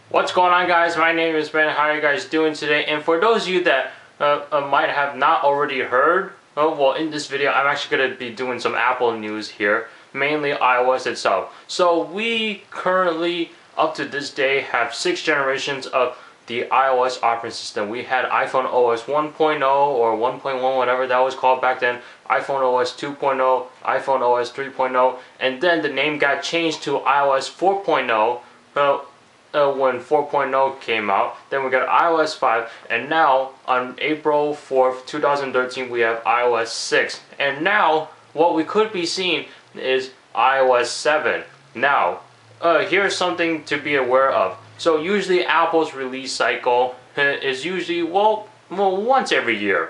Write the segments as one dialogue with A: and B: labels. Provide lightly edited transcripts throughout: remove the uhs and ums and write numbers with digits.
A: What's going on, guys? My name is Ben. How are you guys doing today? And for those of you that might have not already heard, well, in this video I'm actually going to be doing some Apple news here, mainly iOS itself. So we currently, up to this day, have 6 generations of the iOS operating system. We had iPhone OS 1.0 or 1.1, whatever that was called back then, iPhone OS 2.0, iPhone OS 3.0, and then the name got changed to iOS 4.0 when 4.0 came out. Then we got iOS 5, and now on April 4th, 2013, we have iOS 6. And now what we could be seeing is iOS 7. Now, here's something to be aware of. So usually Apple's release cycle is usually, well, once every year.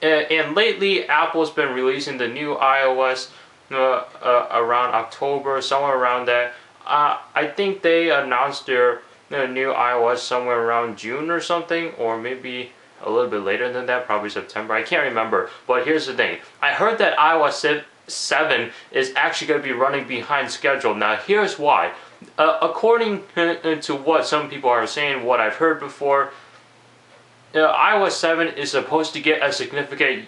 A: And lately, Apple's been releasing the new iOS around October, somewhere around that. I think they announced their new iOS somewhere around June or something, or maybe a little bit later than that, probably September. I can't remember. But here's the thing. I heard that iOS 7 is actually going to be running behind schedule. Now, here's why. According to what some people are saying, what I've heard before, iOS 7 is supposed to get a significant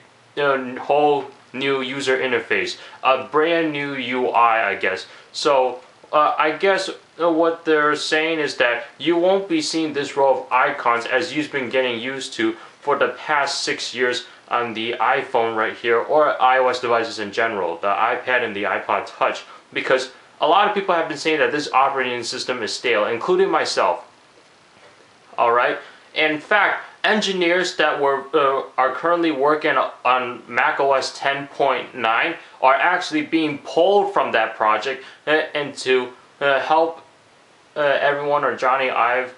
A: whole new user interface, a brand new UI, I guess. So I guess what they're saying is that you won't be seeing this row of icons as you've been getting used to for the past 6 years on the iPhone right here, or iOS devices in general, the iPad and the iPod Touch, because a lot of people have been saying that this operating system is stale, including myself. Alright? In fact, engineers that are currently working on macOS 10.9 are actually being pulled from that project and to help everyone or Johnny Ive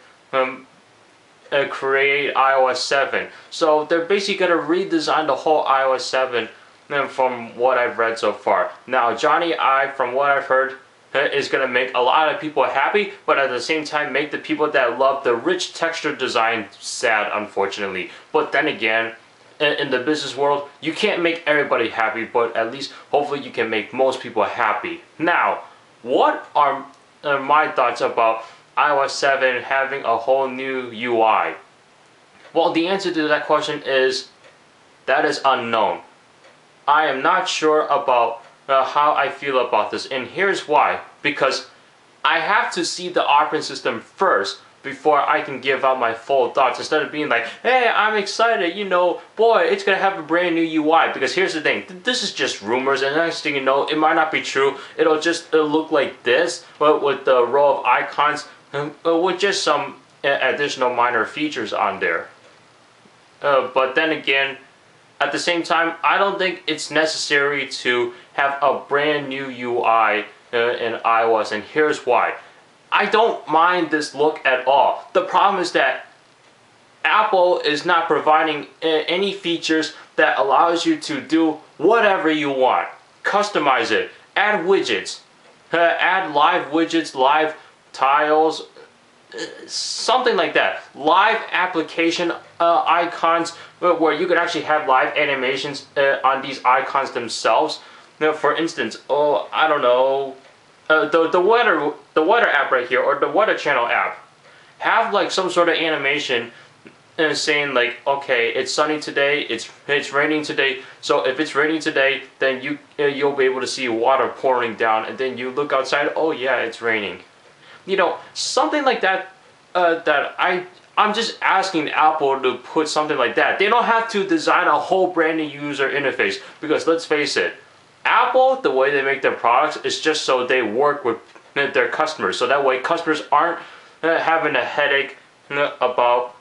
A: create iOS 7. So they're basically going to redesign the whole iOS 7 from what I've read so far. Now, Johnny Ive, from what I've heard, is going to make a lot of people happy, but at the same time make the people that love the rich texture design sad, unfortunately. But then again, in the business world, you can't make everybody happy, but at least hopefully you can make most people happy. Now, what are my thoughts about iOS 7 having a whole new UI? Well, the answer to that question is that is unknown. I am not sure about how I feel about this, and here's why. Because I have to see the operating system first before I can give out my full thoughts, instead of being like, hey, I'm excited, you know, boy, it's gonna have a brand new UI. Because here's the thing, this is just rumors, and the next thing you know, it might not be true. It'll look like this, but with the row of icons, with just some additional minor features on there. But then again, at the same time, I don't think it's necessary to have a brand new UI in iOS, and here's why. I don't mind this look at all. The problem is that Apple is not providing any features that allows you to do whatever you want. Customize it, add widgets, add live widgets, live tiles, something like that. Live application icons where you could actually have live animations on these icons themselves. Now, for instance, I don't know, the weather app right here, or the Weather Channel app, have like some sort of animation saying like, okay, it's sunny today, it's raining today. So if it's raining today, then you'll be able to see water pouring down, and then you look outside, oh yeah, it's raining. You know, something like that. I'm just asking Apple to put something like that. They don't have to design a whole brand new user interface, because let's face it, Apple, the way they make their products is just so they work with their customers, so that way customers aren't having a headache about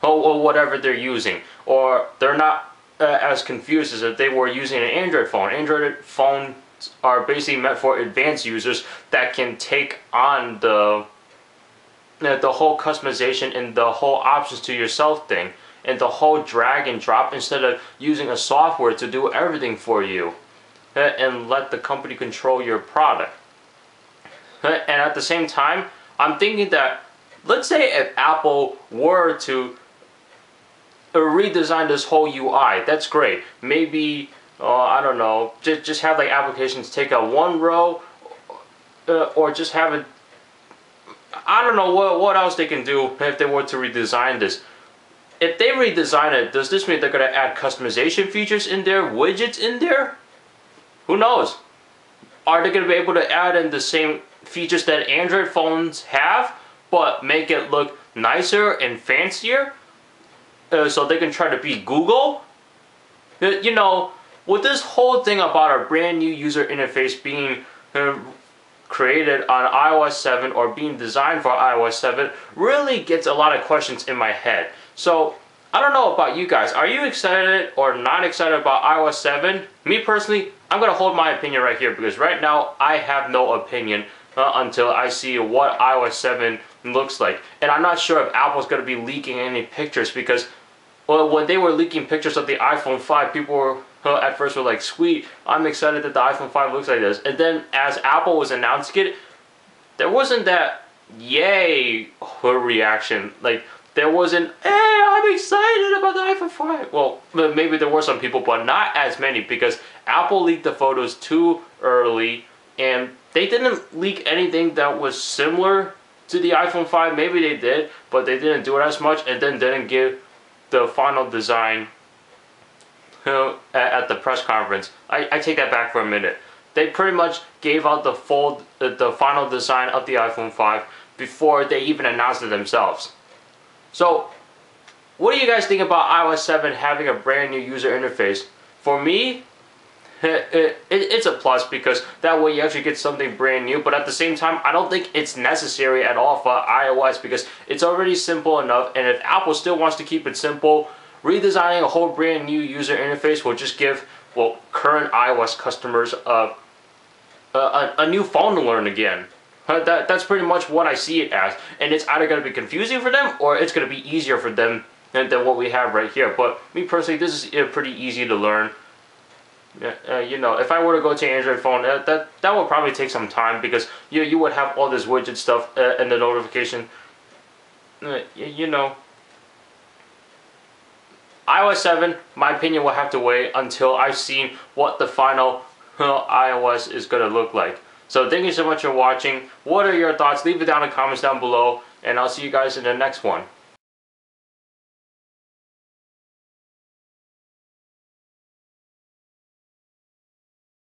A: whatever they're using, or they're not as confused as if they were using an Android phone. Android phones are basically meant for advanced users that can take on the whole customization and the whole options to yourself thing, and the whole drag and drop, instead of using a software to do everything for you and let the company control your product. And at the same time, I'm thinking that, let's say if Apple were to redesign this whole UI, that's great. Maybe I don't know, just have like applications take out one row, or just have it I don't know what else they can do if they were to redesign this. If they redesign it, does this mean they're going to add customization features in there, widgets in there? Who knows? Are they going to be able to add in the same features that Android phones have, but make it look nicer and fancier? So they can try to beat Google? You know, with this whole thing about a brand new user interface being created on iOS 7 or being designed for iOS 7 really gets a lot of questions in my head. So, I don't know about you guys. Are you excited or not excited about iOS 7? Me personally, I'm going to hold my opinion right here because right now I have no opinion until I see what iOS 7 looks like. And I'm not sure if Apple's going to be leaking any pictures because when they were leaking pictures of the iPhone 5, people were at first were like, sweet, I'm excited that the iPhone 5 looks like this. And then as Apple was announcing it, there wasn't that yay reaction. Like, there wasn't, hey, I'm excited about the iPhone 5. Well, maybe there were some people, but not as many because Apple leaked the photos too early and they didn't leak anything that was similar to the iPhone 5. Maybe they did, but they didn't do it as much and then didn't give the final design at the press conference. I take that back for a minute. They pretty much gave out the final design of the iPhone 5 before they even announced it themselves. So, what do you guys think about iOS 7 having a brand new user interface? For me, it's a plus because that way you actually get something brand new, but at the same time, I don't think it's necessary at all for iOS because it's already simple enough, and if Apple still wants to keep it simple, redesigning a whole brand new user interface will just give, well, current iOS customers a new phone to learn again. That's pretty much what I see it as, and it's either going to be confusing for them or it's going to be easier for them than what we have right here. But me personally, this is pretty easy to learn. You know, if I were to go to an Android phone, that would probably take some time because you would have all this widget stuff and the notification. You know, iOS 7, my opinion, will have to wait until I've seen what the final iOS is going to look like. So thank you so much for watching. What are your thoughts? Leave it down in the comments down below, and I'll see you guys in the next one.